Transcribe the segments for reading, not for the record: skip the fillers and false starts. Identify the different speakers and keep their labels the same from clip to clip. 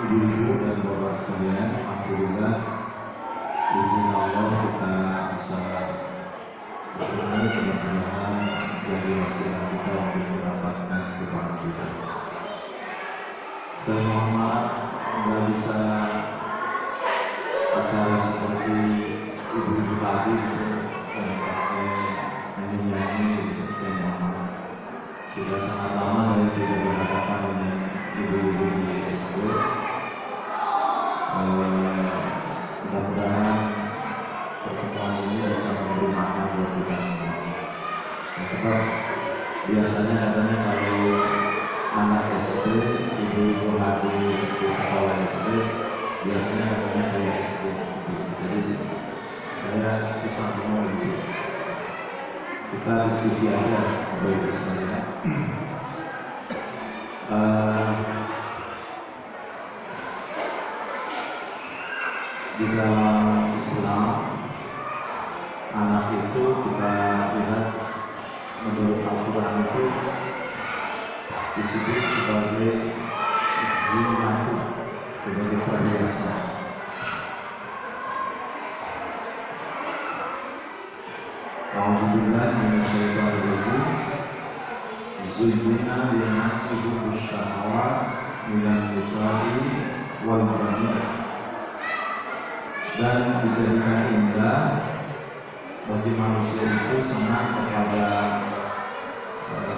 Speaker 1: Ibu-ibu dan bapak sekalian, alhamdulillah izin Allah kita bisa bertemu mudah-mudahan dari wasilah kita untuk mendapatkan kebahagiaan kita. Saya mohon maaf nggak bisa acara seperti ibu-ibu tadi dan pakai nyanyi-nyanyi gitu. Saya mohon maaf. Sudah sangat lama saya tidak berhadapan dengan ibu-ibu di SD. Mudah-mudahan pertemuan ini bisa memberi makna buat kita semua. Sebab biasanya katanya kalau anak SD, ibu-ibu hadir di sekolah SD, biasanya katanya kayak SD. Jadi saya susah ngomong gitu. Kita diskusi aja, baik sekalian. Di dalam Islam, anak itu kita lihat menurut Al-Quran itu disebut sebagai zinatu, sebagai perhiasan. Alhamdulillah minasyaitonirrajim. Zuyyina lin-nasi hubbus syahawat minan nisa'i wal banin. Dan dijadikan indah bagi manusia itu senang kepada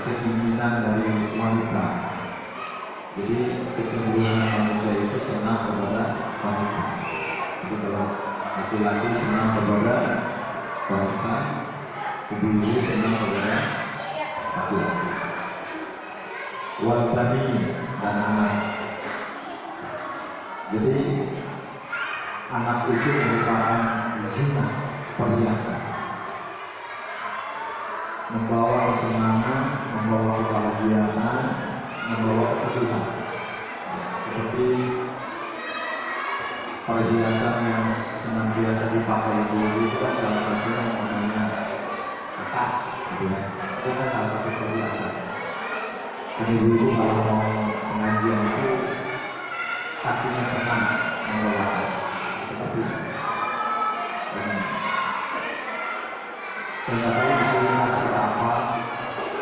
Speaker 1: keinginan dari wanita. Jadi kecenderungan manusia itu senang kepada wanita. Jadi kalau laki-laki senang kepada wanita, ibu-ibu senang kepada laki-laki. Wal bani dan anak. Jadi anak itu merupakan zina, perhiasan, membawa kesenangan, membawa kebahagiaan, membawa keteduhan. Seperti perhiasan yang senantiasa dipakai itu kan salah satunya namanya kertas, gitu ya. Itu kan salah satu perhiasan. Dan ibu-ibu kalau mau pengajian itu kakinya tenang membawa tas. Seperti saya nggak tahu di sini hasil apa,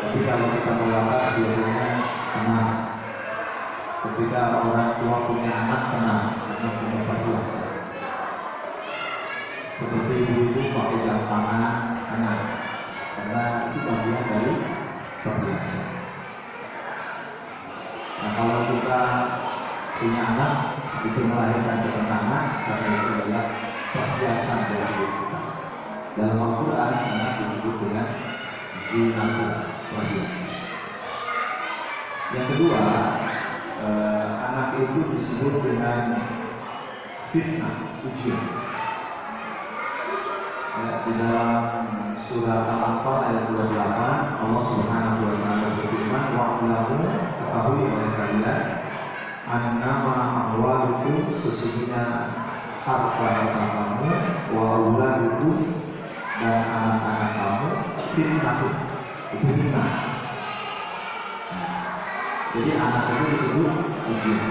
Speaker 1: tapi kalau kita melangkah biasanya tenang. Ketika orang tua punya anak tenang, karena punya perhiasan. Seperti ibu pakai jam tangan tenang, karena itu bagian dari perhiasan. Nah kalau kita punya anak itu melahirkan ketenangan, karena itu adalah perhiasan dari hidup kita. Dalam Al-Quran anak disebut dengan zinatul, perhiasan. Yang kedua, anak itu disebut dengan fitnah, ujian. Di dalam surah Al-Anfal ayat 28 Allah Subhanahu wa taala berfirman, "Wa'lamu, ketahui oleh kalian, annama amwalukum, sesungguhnya harta kamu, wa auladukum, dan anak-anak kamu, fitnah, itu fitnah." Jadi anak itu disebut ujian.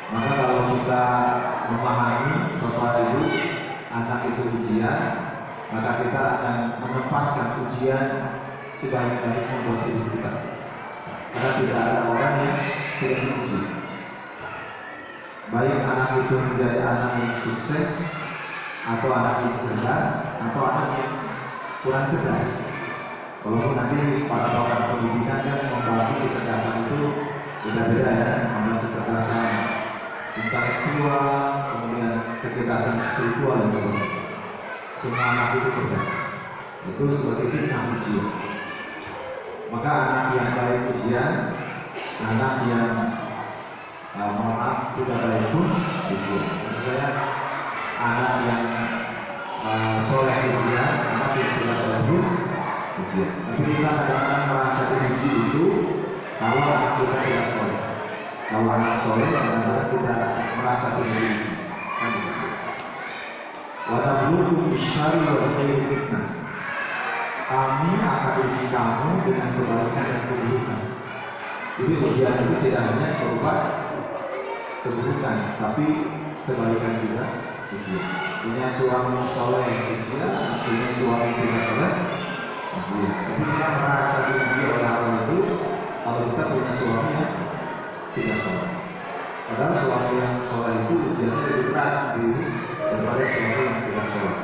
Speaker 1: Maka kalau kita memahami Bapak Ibu anak itu ujian, maka kita akan menempatkan ujian sebaik-baiknya buat hidup kita. Karena tidak ada orang yang tidak diuji. Baik anak itu menjadi anak yang sukses, atau anak yang cerdas, atau anak yang kurang cerdas. Walaupun nanti para pakar pendidikan kan membagi kecerdasan itu beda-beda ya, ada kecerdasan intelektual, kemudian kecerdasan spiritual dan sebagainya. Semua anak itu cerdas. Itu sebagai fitnah ujian. Maka anak yang baik ujian, anak yang maaf tidak baik pun ujian. Maksud saya anak yang soleh ujian, anak yang tidak soleh pun ujian. Tapi kita kadang-kadang merasa diuji itu kalau anak kita tidak soleh. Kalau anak soleh, kadang-kadang kita merasa tinggi. Watablukum bisyari wa bikhairi fitnah. Kami akan uji kamu dengan kebaikan dan keburukan. Jadi ujian itu tidak hanya berupa keburukan, tapi kebaikan juga ujian. Punya suami soleh ujian, punya suami tidak soleh ujian. Tapi kita merasa diuji oleh Allah itu kalau kita punya suami yang tidak soleh. Padahal suami yang soleh itu ujiannya lebih berat daripada suami yang tidak soleh.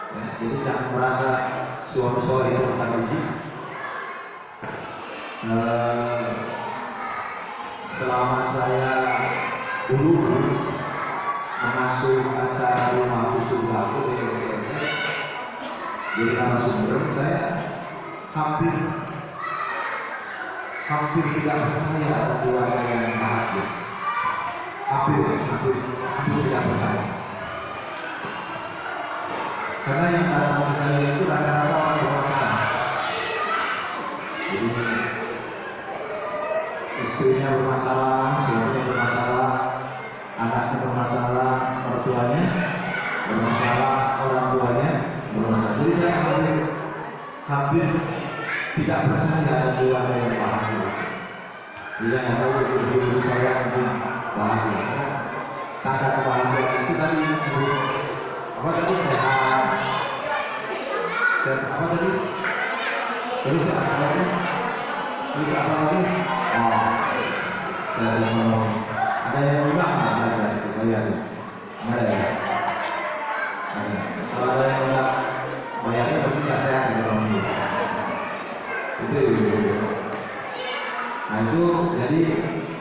Speaker 1: Ya, jadi jangan merasa suami soleh itu bukan uji. Selama saya dulu mengasuh acara rumah usul aku di MTS, jadi narasumber, saya hampir tidak percaya ada keluarga yang bahagia. Hampir tidak percaya. Karena yang datang ke saya itu rata-rata orang bermasalah. Jadi istrinya bermasalah, suaminya bermasalah, anaknya bermasalah, mertuanya bermasalah, orang tuanya bermasalah. Jadi saya hampir tidak percaya ada keluarga yang bahagia. Dia nggak tahu ibu saya mungkin bahagia. Tanda kebahagiaan itu tadi apa tadi sehat dan apa tadi terus apa lagi? Terus apa lagi? Oh, saya mau ada yang juga nggak belajar itu bayar itu? Ada ya? Ada. Kalau ada yang nggak bayarnya berarti nggak sehat ya orang itu. Nah itu jadi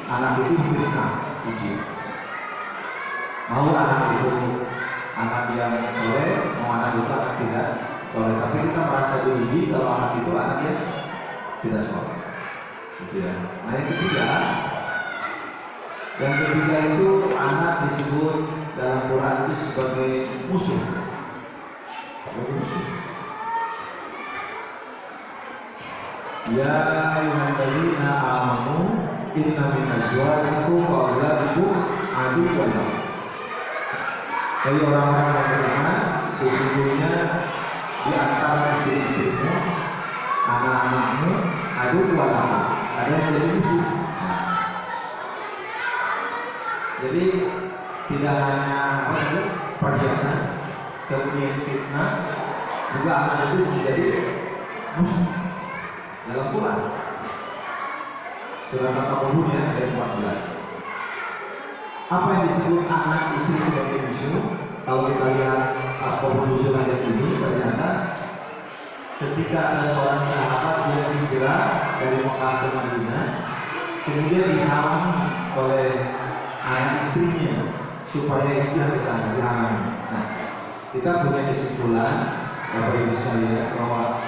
Speaker 1: anak itu fitnah uji. Mau anak itu anak yang soleh, mau anak itu anak tidak soleh. Tapi kita merasa diuji kalau anak itu anak yang tidak soleh. Nah yang ketiga itu anak disebut dalam Quran itu sebagai musuh. Ya ayyuhalladzina amanu inna min azwajikum wa auladikum aduwwan lakum. Hai orang-orang yang beriman, sesungguhnya di antara istri-istrimu, anak-anakmu aduwwan lakum, ada yang menjadi musuh. Jadi tidak hanya perhiasan, kemudian fitnah, juga anak itu menjadi musuh. Dalam Quran Surah At-Taubah ayat 14. Apa yang disebut anak istri sebagai musuh? Kalau kita lihat asbabun nuzul ayat ini, ternyata ketika ada seorang sahabat yang hijrah dari Mekah ke Madinah, kemudian dihalangi oleh anak istrinya supaya hijrah ke sana, dihalangi. Nah, kita punya kesimpulan Bapak Ibu sekalian bahwa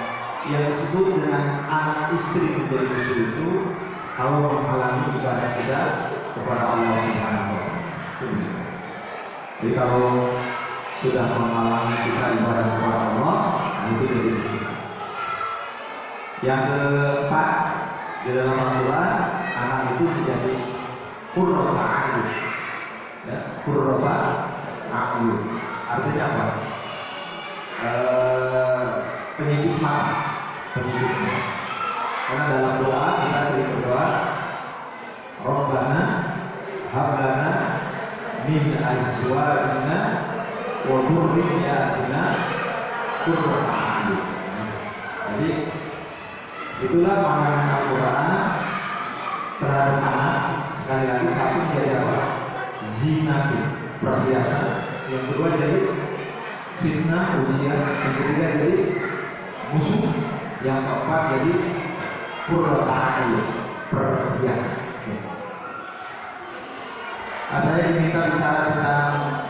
Speaker 1: yang disebut dengan anak istri menjadi musuh itu kalau menghalangi ibadah kita kepada Allah Subhanahu wa Ta'ala. Jadi kalau sudah menghalangi kita ibadah kepada Allah, itu jadi musuh. Yang keempat di dalam Al-Quran, anak itu menjadi qurrata a'yun. Ya, qurrata a'yun. Artinya apa? Penyedih mata. Karena dalam doa kita sering berdoa, Rabbana hablana min azwajina wa dhurriyyatina qurrata a'yun. Jadi itulah makna Al-Quran terhadap anak. Sekali lagi, satu menjadi apa? Zina, perhiasan. Yang kedua jadi fitnah, ujian. Yang ketiga jadi musuh. Yang keempat jadi qurrata a'yun, perhiasan. Nah, saya diminta bicara tentang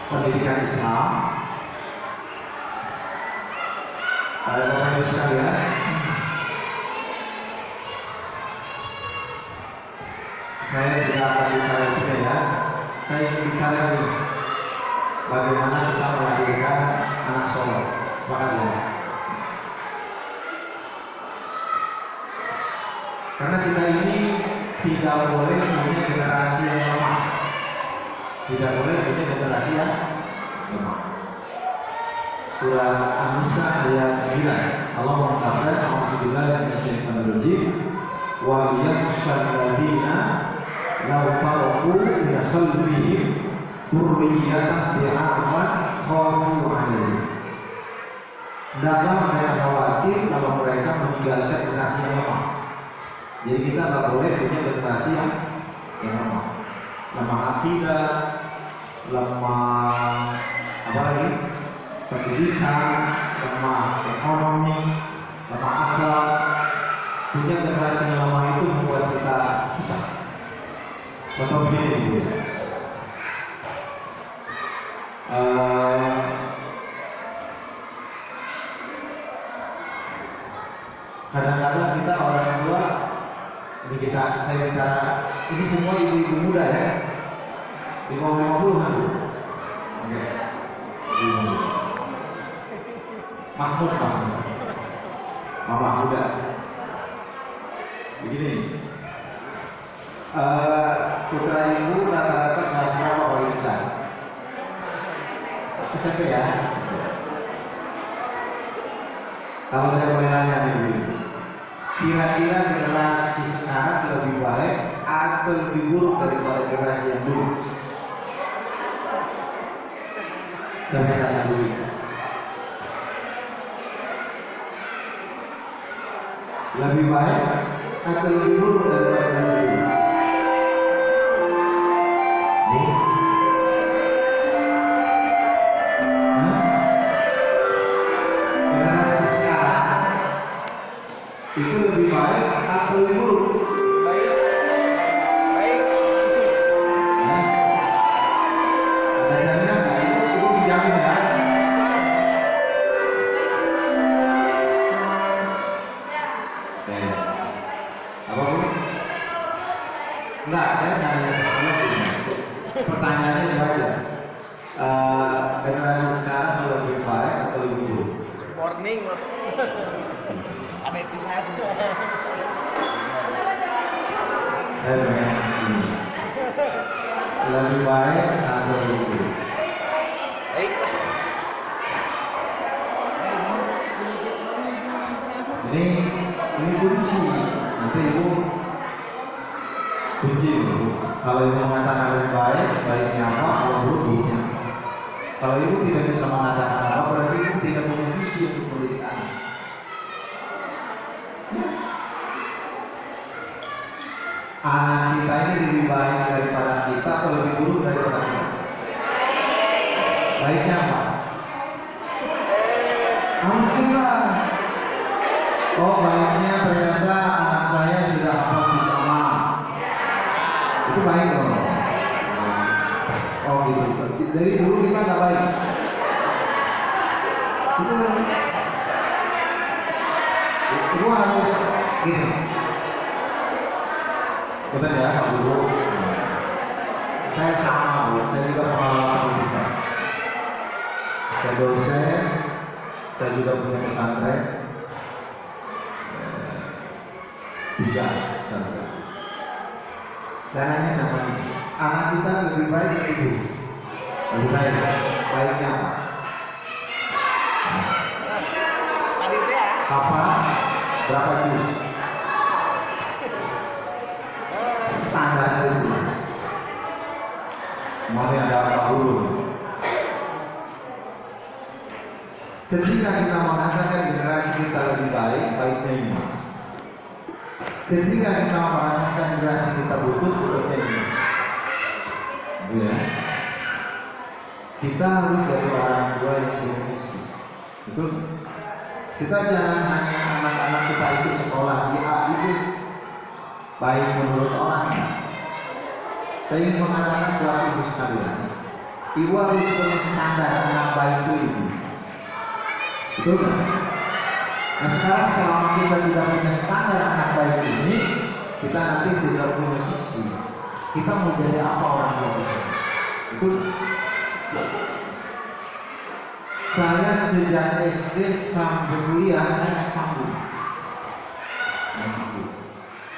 Speaker 1: pendidikan Islam. Bapak Ibu sekalian, saya tidak akan bicara juga ya. Saya ingin bicara bagaimana kita melahirkan anak soleh. Makanya Karena kita ini tidak boleh punya generasi yang lemah. Tidak boleh punya generasi yang lemah. Surah An-Nisa ayat 9. Allah mengatakan, "A'udzubillahi minasyaitonir rajim. Wa yakhshal ladina law taraku min khalfihim dzurriyyatan dha'afan khafu 'alaihim." Hendaklah mereka khawatir kalau mereka meninggalkan generasi yang lemah. Jadi kita nggak boleh punya generasi yang lemah. Lemah akidah, lemah apa lagi? Pendidikan, lemah ekonomi, lemah akhlak. Punya generasi yang lemah itu membuat kita susah. Contoh begini, kadang-kadang kita orang tua, ini saya bicara, ini semua ibu-ibu muda ya, di bawah 50-an. Oke. Mahmud, mama muda. Begini, putra ibu rata-rata kelas berapa paling besar? SMP ya. Kalau saya boleh nanya nih, kira-kira generasi sekarang lebih baik atau lebih buruk daripada generasi yang dulu? Saya tanya dulu. Lebih baik atau lebih buruk daripada generasi dulu? Generasi sekarang itu lebih baik atau lebih buruk? Baik. Ada jaminan nggak? Itu dijamin ya? Apa bu? Enggak, saya tanya pertanyaannya itu aja. Generasi sekarang lebih baik atau lebih buruk?
Speaker 2: Good morning, mas. Ada itisan.
Speaker 1: Saya pengen lebih baik atau lebih buruk?
Speaker 2: Baiklah.
Speaker 1: Ini kunci. Nanti ibu kunci ibu. Kalau ibu mengatakan lebih baik, baiknya apa? Kalau buruk, buruknya. Kalau ibu tidak bisa mengatakan apa, berarti ibu tidak punya visi untuk mendidik anak. Anak kita ini lebih baik daripada kita atau lebih buruk daripada kita? Baiknya apa? Alhamdulillah. Oh, baiknya ternyata anak saya sudah hafal hijama. Itu baik loh. Oh gitu. Dari dulu kita nggak baik. Itu harus gini. Betul ya, Pak Guru. Saya sama, Bu. Saya juga pengalaman pendidikan. Saya dosen, saya juga punya pesantren. Tiga pesantren. Saya nanya sama ini, anak kita lebih baik atau lebih buruk? Lebih baik. Baiknya apa?
Speaker 2: Tadi itu ya.
Speaker 1: Kapan? Berapa juz? Standar itu. Mau ada apa dulu? Ketika kita mengatakan generasi kita lebih baik, baiknya ini. Ketika kita merasakan generasi kita butuh, butuhnya ini. Ya. Kita harus jadi orang tua yang punya misi. Betul? Kita jangan hanya anak-anak kita ikut sekolah, dia itu baik menurut orang. Saya ingin mengatakan buat ibu sekalian, ibu harus punya standar anak baik itu. Betul kan? Nah sekarang selama kita tidak punya standar anak baik ini, kita nanti tidak punya visi. Kita mau jadi apa orang tua? Betul? Saya sejak SD sampai kuliah saya naik panggung.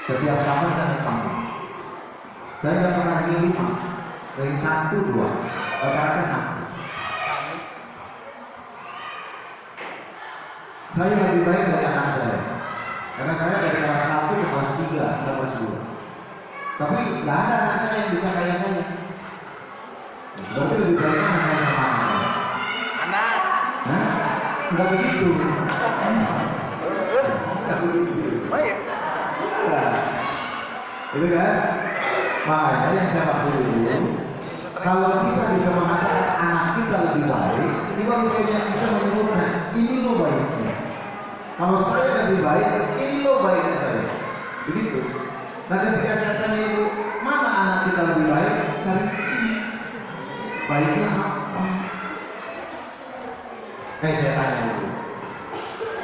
Speaker 1: Setiap sama saya naik panggung. Saya nggak pernah ranking 5, ranking 1, 2, rata-rata 1. Saya lebih baik dari anak saya, karena saya dari kelas 1 ke kelas 3, ke kelas 2. Tapi nggak ada anak saya yang bisa kayak saya. Berarti lebih baik anak saya sama anak saya.
Speaker 2: Anak.
Speaker 1: Nah, nggak begitu. Nggak begitu.
Speaker 2: Baik.
Speaker 1: Nah, itu kan? Makanya yang saya maksud dulu, kalau kita bisa mengatakan anak kita lebih baik, kita bisa menyebutkan ini lo baiknya. Kalau saya lebih baik, ini lo baiknya saya. Begitu. Nah ketika saya tanya ibu, mana anak kita lebih baik? Cari sini. Baiknya apa? Saya tanya ibu.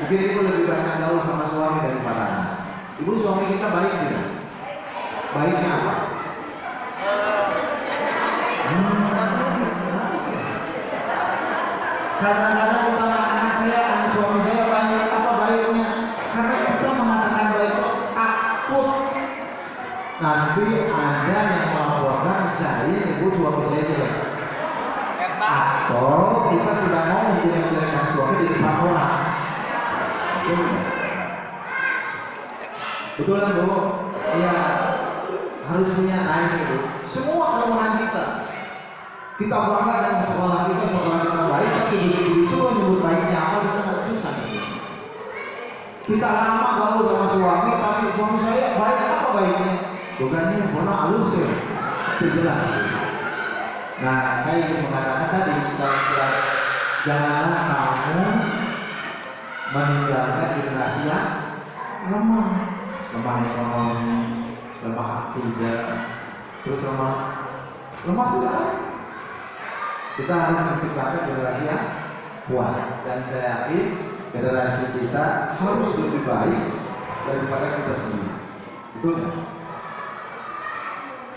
Speaker 1: Mungkin ibu lebih banyak gaul sama suami daripada anak. Ibu, suami kita baik tidak? Baiknya apa? Kadang-kadang utama anak saya, anak suami saya banyak apa baiknya? Karena kita mengatakan baik takut nanti ada yang melaporkan saya ibu suami saya jelek. Atau kita tidak mau menjelek-jelekan suami di depan orang. Betul kan Bu? Iya, harus punya naik itu. Semua kelemahan kita bangga dengan sekolah kita baik, tapi begitu disuruh nyebut baiknya apa kita nggak susah. Kita lama gaul sama suami, tapi suami saya baik apa baiknya? Bukannya mana halus ya? Itu jelas. Nah, saya ingin mengatakan tadi janganlah kamu meninggalkan generasi yang lemah ekonomi, lemah akidah, terus lemah segala. Kita harus menciptakan generasi yang kuat, dan saya yakin generasi kita harus lebih baik daripada kita sendiri. Betul nggak?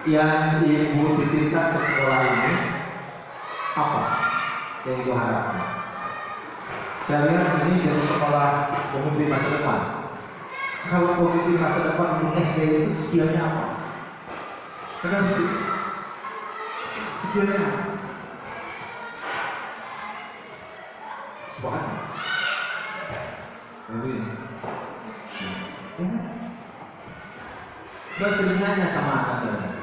Speaker 1: Yang ibu titipkan ke sekolah ini apa yang ibu harapkan? Saya lihat ini jadi sekolah pemimpin masa depan. Kalau pemimpin masa depan untuk SD itu skillnya apa? Kenapa itu? Skillnya apa? Soalnya ini saya sering nanya sama anak saya,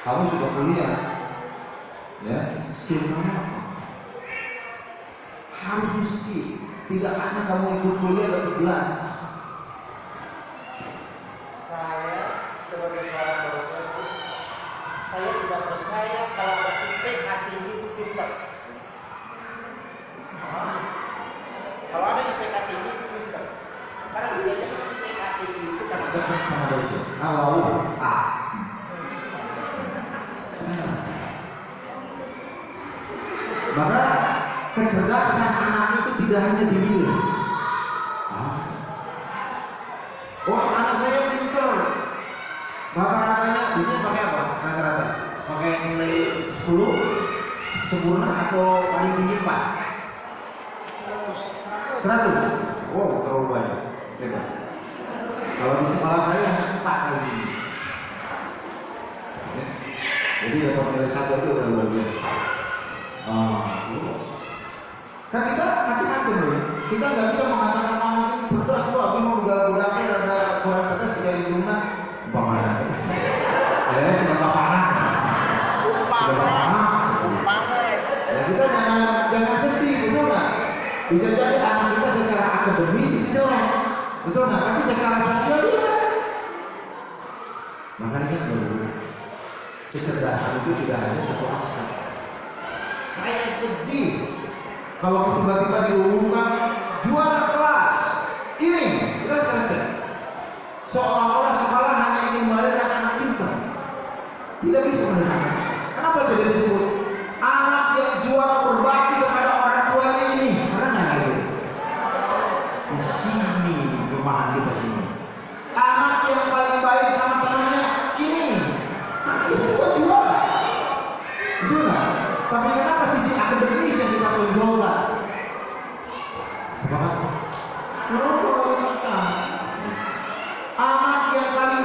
Speaker 1: kamu sudah kuliah ya, skill kamu apa? Harus mesti, tidak hanya kamu ikut kuliah dapat gelar.
Speaker 2: Saya sebagai seorang dosen, saya tidak percaya kalau ada IPK tinggi itu pintar. Kalau ada IPK tinggi itu pintar. Karena biasanya IPK tinggi itu karena
Speaker 1: Dekat sama dosen. Kalau A. Maka kecerdasan anak itu tidak hanya dinilai. Oh, anak saya pintar. Rata-ratanya biasanya pakai apa? Rata-rata pakai nilai 10 sempurna atau paling tinggi 4? 100. Oh, terlalu banyak. Hebat. Kalau di sekolah saya hanya 4 kali ini. Jadi dapat nilai 1 itu udah luar biasa. Kan kita macam-macam loh. Kita nggak bisa mengatakan anak ini cerdas loh, tapi mau budaknya ada kurang cerdas kayak gimana? Umpamanya. Sudah paparan. Ya kita jangan sedih, betul nggak? Bisa jadi anak kita secara akademis itu betul nggak? Tapi secara sosial dia. Makanya kan dulu kecerdasan itu tidak hanya satu aspek. Kayak sedih kalau tiba-tiba diumumkan juara kelas ini, kita selesai. Seolah-olah sekolah hanya ingin melahirkan anak pintar. Tidak bisa melahirkan. Kenapa jadi disebut anak yang juara berbakti kepada orang tuanya ini? Karena nggak ada di sini rumahan kita sini. Anak yang paling baik sama temannya ini, anak itu juga juara. Betul nggak? Tapi kenapa sisi akademis yang kita tonjolkan? Sepakat? Anak yang paling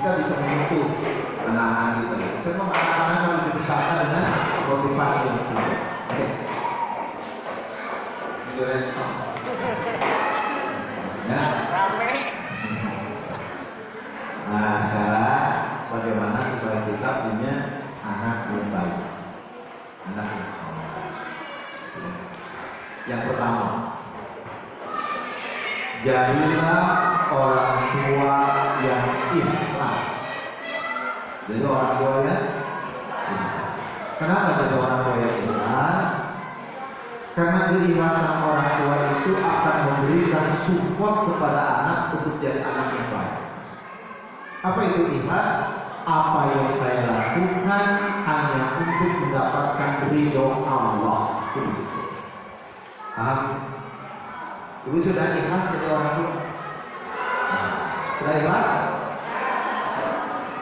Speaker 1: kita bisa menyentuh anak-anak kita. Sebab anak-anak harus dibesarkan dengan motivasi yang tinggi. Oke. Ya. Nah, sekarang bagaimana supaya kita punya anak yang baik, anak yang soleh. Yang pertama, jadilah orang tua yang ikhlas. Jadi orang tua yang ikhlas. Kenapa jadi orang tua yang ikhlas? Karena keikhlasan orang tua itu akan memberikan support kepada anak untuk jadi anak yang baik. Apa itu ikhlas? Apa yang saya lakukan hanya untuk mendapatkan ridho Allah. Paham? Ibu sudah ikhlas jadi orang tua? Sudah ikhlas?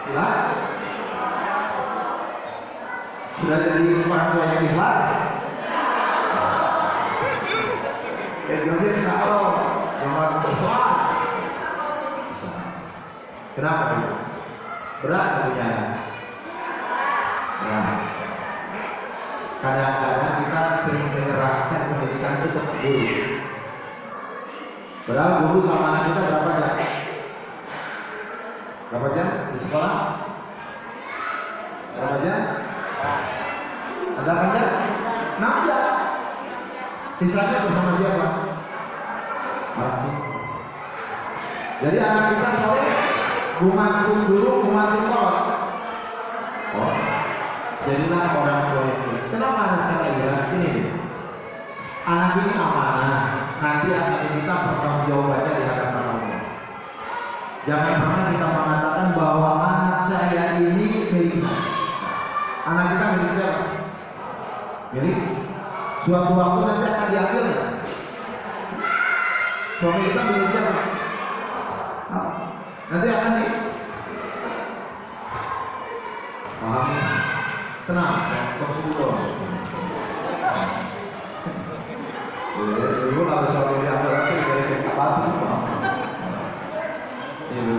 Speaker 1: Ikhlas? Sudah jadi orang tua yang ikhlas? Ya jadi kalau yang ikhlas. Kenapa itu? Berat punya? Berat. Kadang-kadang kita sering menyerahkan pendidikan itu ke guru. Padahal guru sama anak kita berapa jam? Berapa jam di sekolah? Berapa jam? Ada berapa jam? 6 jam. Sisanya bersama siapa? Orang tua. Jadi anak kita soleh, bumantung dulu, bumantung kolot. Oh, jadilah orang tua itu. Kenapa harus saya ikhlas ini? Anak ini amanah, nanti akan diminta pertanggungjawabannya di hadapan Allah. Jangan pernah kita mengatakan bahwa anak saya ini milik saya. Anak kita milik siapa? Milik. Suatu waktu nanti akan diambil ya. Suami kita milik siapa? Nanti akan di. Paham? Tenang, terus dulu. Dulu kalau suami diambil nanti dari apa tuh? Ibu,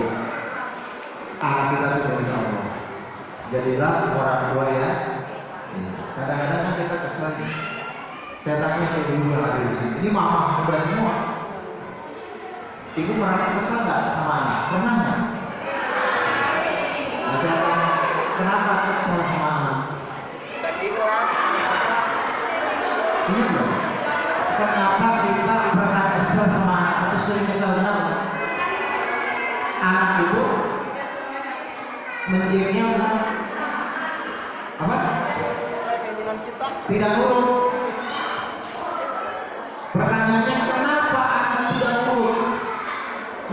Speaker 1: anak kita itu dari Allah. Jadilah orang tua ya. Kadang-kadang kan kita kesal. Saya tanya ke ibu yang ada di sini. Ini mama udah semua. Ibu merasa kesal nggak sama anak? Pernah nggak? Nah, saya tanya, kenapa kesal sama anak?
Speaker 2: Jadi kelas.
Speaker 1: Ingat loh. Kenapa kita pernah kesal sama anak? Atau sering kesal kenapa? Anak itu menjadinya apa? Tidak nurut. Pertanyaannya kenapa anak tidak nurut?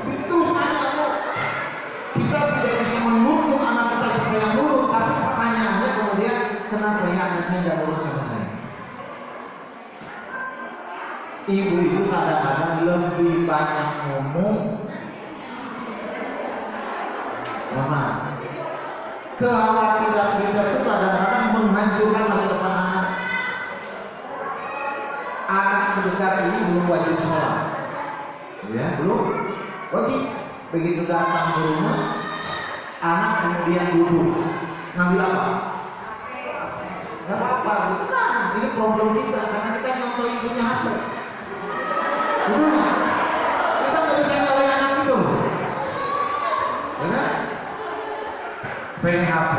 Speaker 1: Itu tanya bu. Kita tidak bisa menuntut anak kita supaya nurut, tapi pertanyaannya kemudian kenapa ya anak saya tidak nurut sama saya? Ibu itu kadang-kadang lebih banyak ngomong. Mama, kekhawatiran kita itu kadang-kadang menghancurkan masa depan anak. Anak sebesar ini belum wajib sholat, ya belum wajib. Begitu datang ke rumah, anak kemudian duduk, ngambil apa? Gak apa-apa, tenang. Ini problem kita karena kita nyontoh ibunya HP. Udah, kita nggak bisa nyalain anak itu, ya kan? Pengen HP,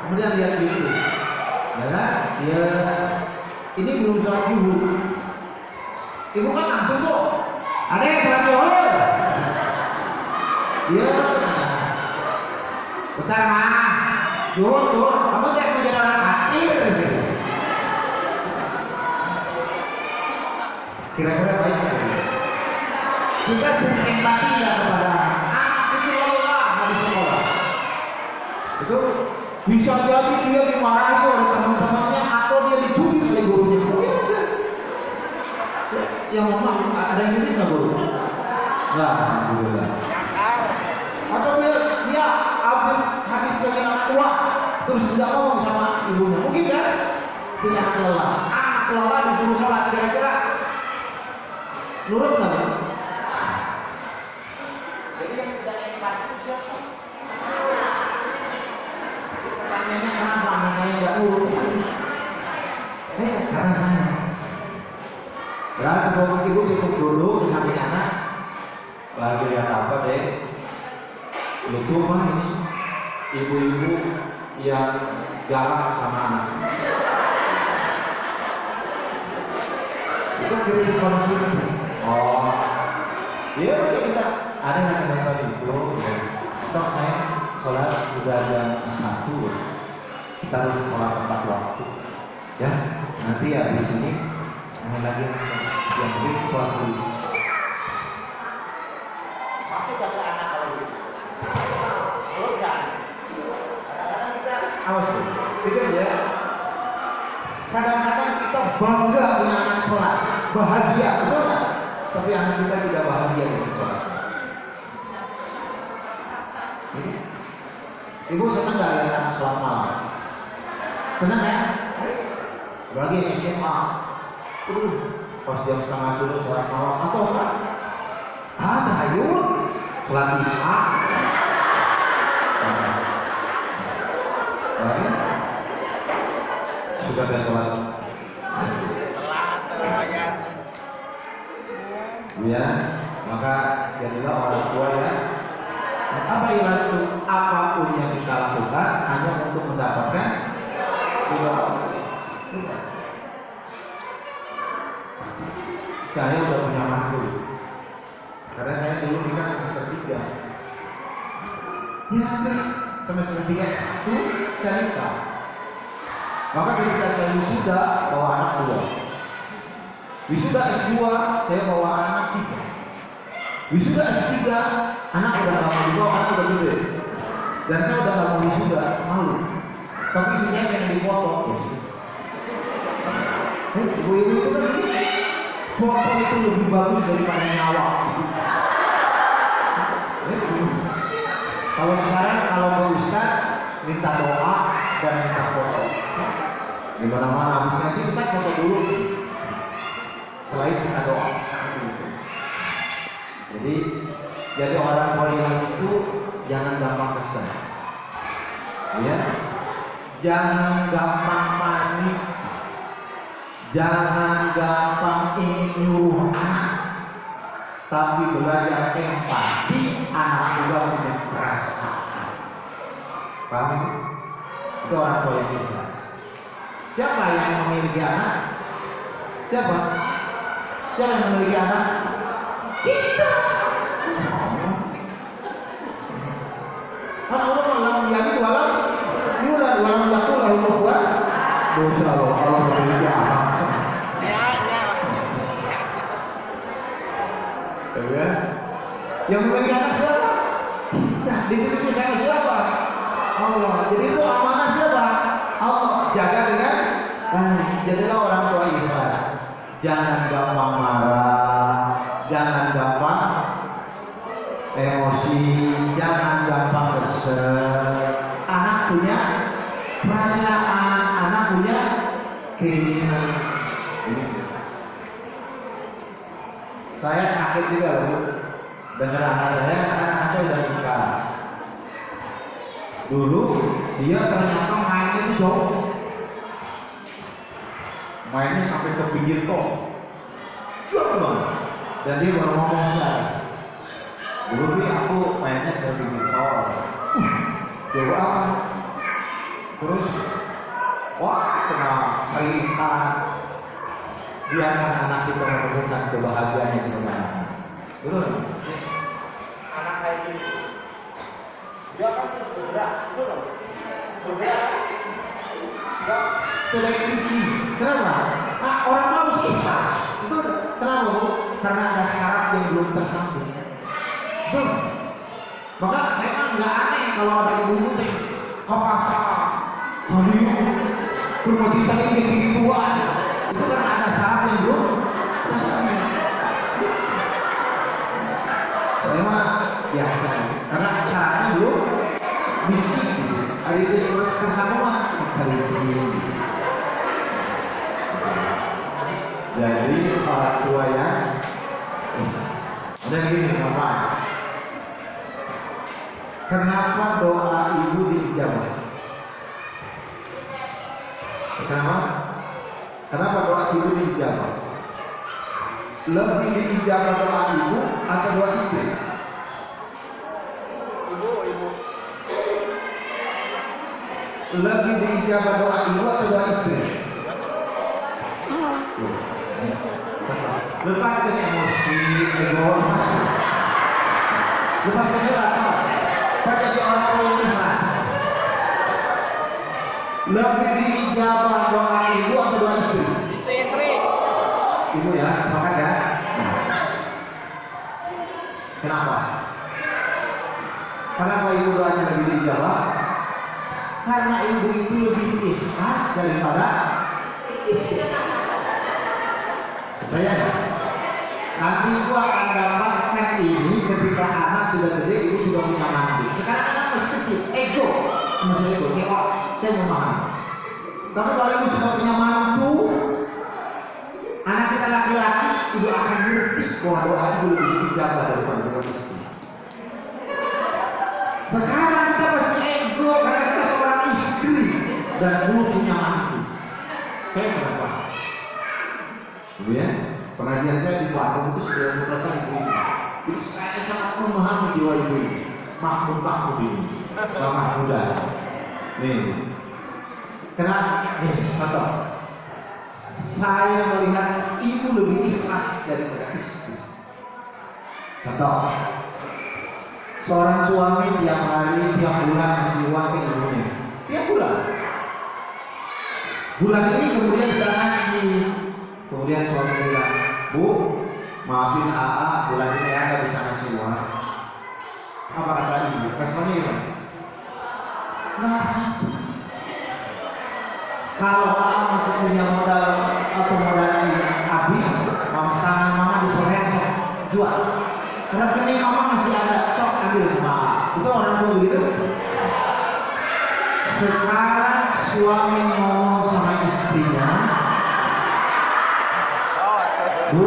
Speaker 1: kemudian lihat YouTube, ya kan? Dia ini belum sholat zuhur. Ibu kan langsung tuh, ada yang sholat zuhur. Dia, bentar mah, zuhur, kamu tidak menjadi orang hati dari sini. Kira-kira baik nggak? Kita sering empati ya kepada anak itu lelah habis sekolah. Itu bisa jadi dia dimarahi oleh teman-temannya atau dia dicubit oleh gurunya. Ya mohon ada yang nyubit nggak guru? Nggak, alhamdulillah. Atau dia habis bagian anak tua terus tidak ngomong sama ibunya, mungkin kan? Tidak lelah. Anak lelah disuruh sholat, kira-kira nurut nggak? Jadi yang tidak empati itu siapa? Atau ibu cukup dulu di samping anak. Lagi lihat apa deh? Lucu mah ini ibu-ibu yang galak sama anak. Itu krisis konsumsi. Oh, iya kita ada yang nonton itu. Toh saya sholat sudah jam 1, kita harus sholat tepat waktu. Ya, nanti ya di sini ini lagi yang penting sholat dulu.
Speaker 2: Masuk gak ke anak kalau gitu? Belum kan? Kadang-kadang kita
Speaker 1: Awas tuh, itu ya. Kadang-kadang kita bangga punya anak sholat, bahagia, betul nggak? Tapi anak kita tidak bahagia dengan sholat. Ini, ibu senang nggak lihat anak sholat malam? Senang ya? Apalagi yang SMA, pas jam setengah dulu sholat malam atau apa? Tahayul, sholat isya. Lagi sudah ada sholat.
Speaker 2: telat lumayan.
Speaker 1: Ya, maka jadilah orang tua ya. Apa ilastu apapun yang kita lakukan hanya untuk mendapatkan ridho. Saya udah punya mantu, karena saya dulu nikah semester 3. Ya, semester 3 S1 saya nikah. Maka ketika saya wisuda bawa anak 2. Wisuda S2 saya bawa anak 3. Wisuda S3 anak udah gak mau dibawa, anak udah gede. Dan saya udah gak mau wisuda, malu. Tapi isinya pengen dipoto. Ibu-ibu itu kan foto itu lebih bagus daripada nyawa. Kalau sekarang kalau mau ustad minta doa dan minta foto. Di mana-mana habis ngaji ustad foto dulu. Selain minta doa. Jadi orang kualitas itu jangan gampang kesel. Ya. Jangan gampang panik. Jangan gampang ingin nyuruh anak. Tapi belajar empati, anak juga punya perasaan. Paham? Itu orang tua yang ikhlas. Siapa yang memiliki anak? Siapa? Siapa yang memiliki anak? Kita. Karena Allah malam yakin walau yulad walam takul lahu kufuwan dosa Allah memiliki anak. Ya. Yang memiliki anak siapa? Nah, dititipin sama siapa? Allah. Jadi itu amanah siapa? Allah. Jaga dengan baik. Jadilah orang tua ikhlas. Jangan gampang marah, jangan gampang emosi, jangan gampang kesel. Anak punya perasaan, anak punya keinginan. Saya kaget juga loh dengar anak saya udah nikah. Dulu dia ternyata mainnya itu jauh, mainnya sampai ke pinggir tol, jauh banget. Dan dia baru ngomong saya, dulu nih aku mainnya ke pinggir tol, jauh apa? Terus, wah kena cerita. Biarkan anak kita menemukan kebahagiaannya sebenarnya. Betul?
Speaker 2: Anak kayak gini, dia kan terus bergerak, betul? Bergerak, enggak
Speaker 1: Seleksi. Kenapa? Nah, orang mau mesti ikhlas. Itu kenapa Bu? Karena ada syarat yang belum tersambung. Betul? Maka saya kan nggak aneh kalau ada ibu-ibu teh ke pasar, hari bermati saya jadi gituan. Itu kan ada syarat yang belum tersambung. Saya mah biasa, karena syaratnya belum misi. Hari itu bersama mah cari izin. Jadi orang tua ya, dan gini Mama, kenapa doa ibu diijabah? Kenapa? Kenapa doa ibu diijabah? Lebih diijabah doa ibu atau doa istri?
Speaker 2: Ibu.
Speaker 1: Lebih diijabah doa ibu atau doa istri? Lepaskan emosi, ego, lepaskan apa? Pada di orang tua yang ikhlas. Lebih diijabah doa ibu atau doa istri?
Speaker 2: Istri.
Speaker 1: Ibu ya, sepakat ya? Kenapa? Kenapa ibu doanya lebih diijabah? Karena ibu itu lebih ikhlas daripada istri. Saya nanti ibu akan dapatkan ini ketika anak sudah gede, ibu sudah punya mantu. Sekarang anak masih kecil, ego, masih ego. Oke, saya memahami. Tapi kalau ibu sudah punya mantu, anak kita laki-laki, ibu akan ngerti bahwa doa itu lebih dijabah daripada doa istri. Sekarang kita masih ego karena kita seorang istri dan belum punya mantu. Saya sangat paham. Ya, pengajian saya di Bandung itu sudah selesai ibu ini. Jadi saya sangat memahami jiwa ibu ini. Mahmud ini, Mama muda. Nih, kenapa? Nih, contoh. Saya melihat ibu lebih ikhlas daripada istri. Contoh, seorang suami tiap hari, tiap bulan ngasih uang ke ibunya. Tiap bulan. Bulan ini kemudian kita ngasih. Kemudian suami bilang, Bu, maafin AA, bulan ini Anda bisa ngasih uang. Apa kata ibu? Responnya gimana? Nah, kalau AA masih punya modal atau modalnya habis, tangan mama disoret, jual. Rekening mama masih ada, sok ambil sama AA. Itu orang tua begitu. Sekarang suami ngomong sama istrinya, Bu,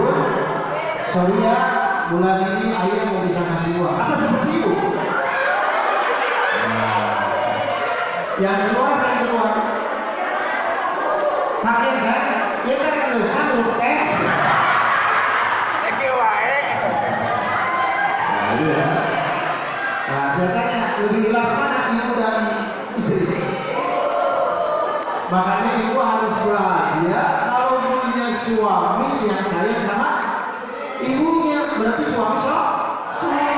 Speaker 1: sorry ya, bulan ini ayah mau bisa ngasih uang. Apa seperti itu? Yang keluar. Pakai kan? Kita kan sambut teh.
Speaker 2: Eki wae.
Speaker 1: Nah, itu ya. Nah, saya tanya, lebih jelas mana ibu dan istri? Makanya ibu harus bahagia kalau punya suami yang sayang sama ibunya. Berarti suami soleh,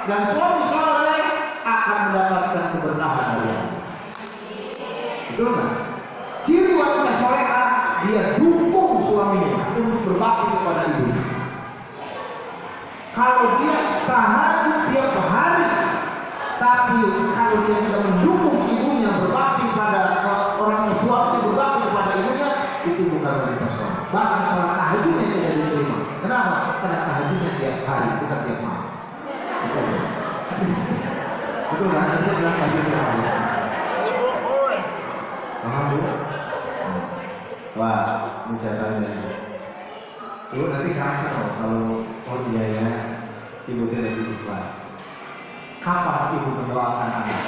Speaker 1: dan suami soleh akan mendapatkan keberkahan dari Allah. Betul kan? Ciri wanita solehah, dia dukung suaminya untuk berbakti kepada ibunya. Kalau dia tahajud tiap hari, tapi kalau dia tidak mendukung ibunya berbakti pada orang yang suami berbakti kepada ibunya, itu bukan wanita soleh. Bahkan sholat tahajudnya tidak diterima. Kenapa? Karena tahajudnya tiap hari, bukan tiap malam. Betul kan? Saya bilang tahajud tiap hari. Paham Bu? Wah, ini saya tanya. Ibu nanti kasih kalau biaya ibu tidak lebih ikhlas. Kapan ibu mendoakan anak?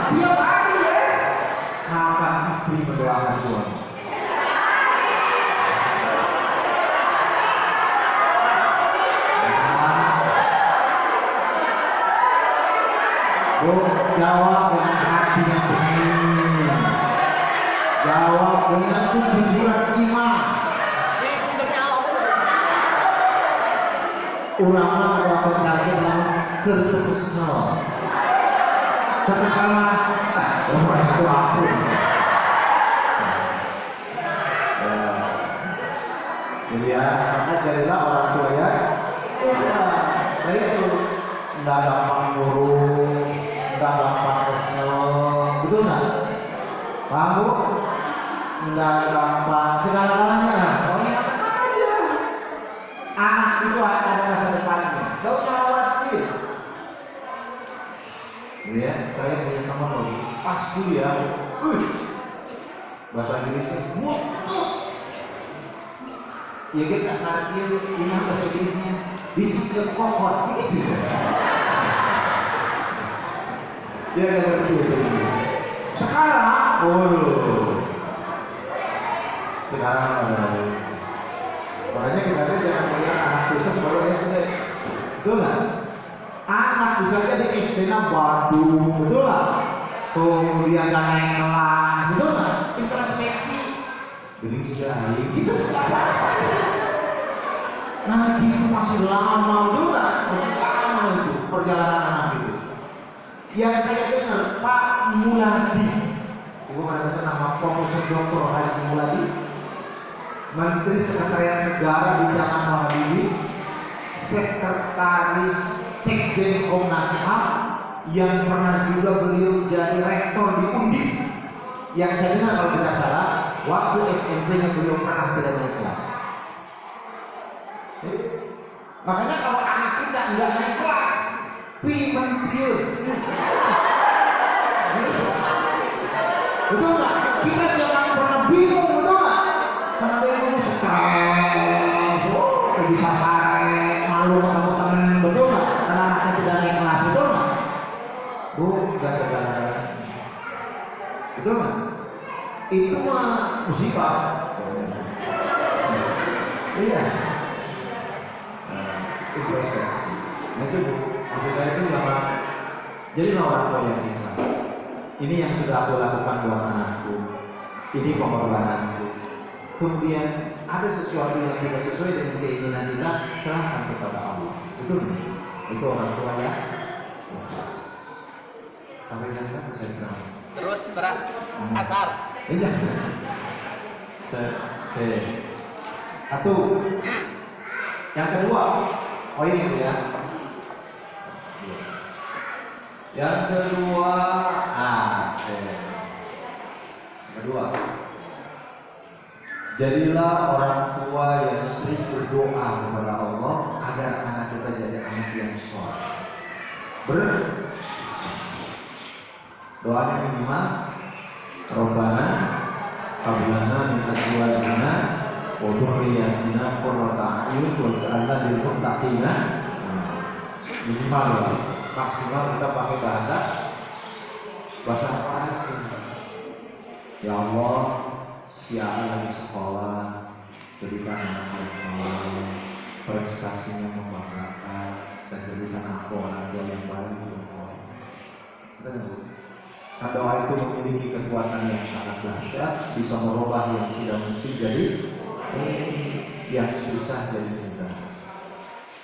Speaker 1: Tiap hari ya. Kapan istri mendoakan suami? Bu, jawab dengan hati yang benar. Jawab dengan kejujuran iman. Ulama ada pesakit dalam kesal. Kekesalan, orang itu aku. Jadi ya, maka jadilah orang tua ya. Dari itu nggak gampang buruk, nggak gampang kesel, betul nggak? Paham Bu? Nggak gampang segala-galanya. Pokoknya aja. Anak itu ada masa depannya. Gak usah khawatir. Ya, saya punya teman lagi. Pas kuliah, bahasa Inggrisnya mutu. Ya kita ngerti ini bahasa Inggrisnya. This is the comfort. Gitu. Dia nggak ngerti bahasa Inggris. Sekarang, sekarang ada betul nggak? Anak bisa jadi SD-nya Bandung, betul nggak? Kemudian nggak naik kelas, betul nggak? Introspeksi, jadi sudah gitu. Nanti itu masih lama, betul nggak? Masih lama itu perjalanan anak itu. Yang saya dengar Pak Muladi, ibu mengatakan nama Profesor Dr. Haji Muladi, Menteri Sekretariat Negara di zaman Habibie, Sekretaris Sekjen Komnas HAM, yang pernah juga beliau jadi rektor di Undip. Yang saya dengar kalau tidak salah, waktu SMP-nya beliau pernah tidak naik kelas. Makanya kalau anak kita nggak naik kelas, pimentriun. Betul nggak? Kita jangan pernah bingung, betul nggak? Karena dia itu stres, bisa sare, malu ketemu temen, betul nggak? Karena anaknya tidak naik kelas, betul nggak? Bu, nggak sadar, betul nggak? Itu mah musibah. Iya. Introspeksi. Nah itu bu, maksud saya itu jangan jadi orang tua yang ikhlas. Ini yang sudah aku lakukan buat anakku. Ini pengorbananku. Kemudian ada sesuatu yang tidak sesuai dengan keinginan kita, serahkan kepada Allah. Betul? Itu orang tua ya. Sampai yang mana saya serah.
Speaker 2: Terus asar.
Speaker 1: Iya. Satu. Yang kedua, oh ini ya. Yang kedua, kedua, jadilah orang tua yang sering berdoa kepada Allah agar anak kita jadi anak yang soleh. Benar? Doanya minimal, Robbana, Qablana min azwajina wa dzurriyyatina qurrata a'yun waj'alna lil muttaqina minimal lah. Maksimal kita pakai bahasa apa? Ya Allah, siapa lagi sekolah, berikan anak sekolah, prestasinya membanggakan, dan berikan aku orang tua yang baik. Nah, doa itu memiliki kekuatan yang sangat dahsyat, bisa merubah yang tidak mungkin jadi yang susah jadi mudah.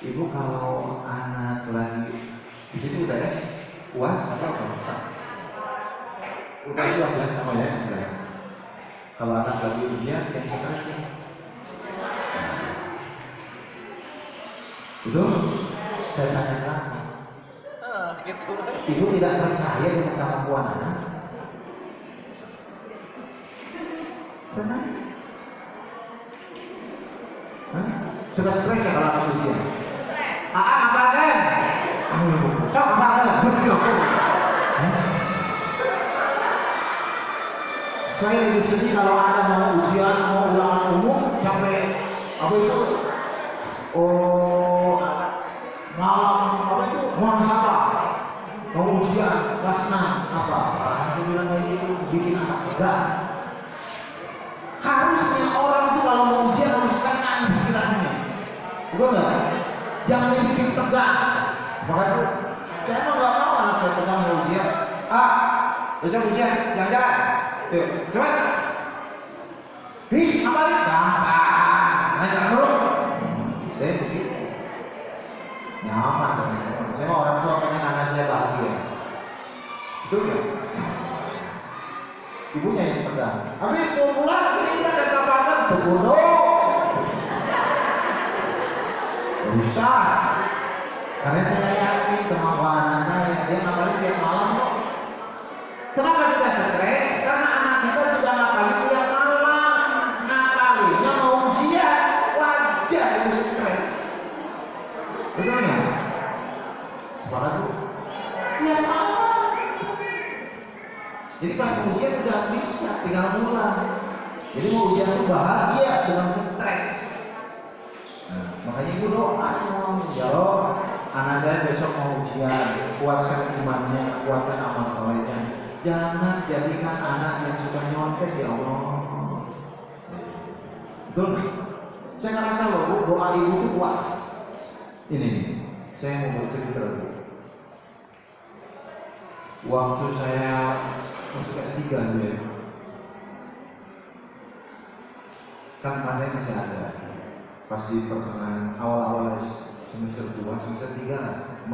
Speaker 1: Ibu kalau anak lagi di sini udah ya puas atau apa? Udah puas ya sama ya istilahnya. Kalau anak lagi ujian yang stres ya. Betul? Saya tanya lagi.
Speaker 2: Gitu.
Speaker 1: Ibu tidak percaya dengan kemampuan anak? Senang? Sudah stres ya kalau anak ujian? Apa kan? So apa kan? Saya lebih sedih kalau ada mau ujian, mau ulangan umum sampai apa itu? Oh, malam apa itu? Muhasabah. Mau ujian kelas 6 apa? Saya bilang kayak gitu bikin anak enggak. Harusnya orang itu kalau mau ujian harus tenang pikirannya. Betul nggak? Jangan dibikin tegak. Maka itu saya emang nggak mau anak saya tegang mau ujian. Besok ujian, jalan-jalan. Yuk, coba. Apa ini? Gampang. Belajar dulu. Saya begitu. Nyaman teman-teman. Saya mau orang tua pengen anak saya bahagia. Betul nggak? Ibunya yang tegang. Tapi mau pulang cerita dan kapan bodoh. Bisa. Karena saya yakin kemampuan anak saya. Dia ngapalin tiap malam kok. Kenapa kita stres? Karena anak kita juga ngapalin tiap malam. Ngapalinnya mau ujian. Wajar itu stres. Betul nggak? Sepakat bu? Tiap malam. Jadi pas ujian udah bisa, tinggal pulang. Jadi mau ujian itu bahagia dengan stres. Nah, makanya ibu doa, ya Allah, anak saya besok mau ujian, kuatkan imannya, kuatkan amal solehnya. Jangan jadikan anak yang suka nyontek ya Allah. Betul? Saya ngerasa loh, doa ibu itu kuat. Ini, Saya mau bercerita dulu. Waktu saya masuk S3 dulu ya, kan saya masih ada. Pas di pertengahan awal-awal semester 2, semester 3,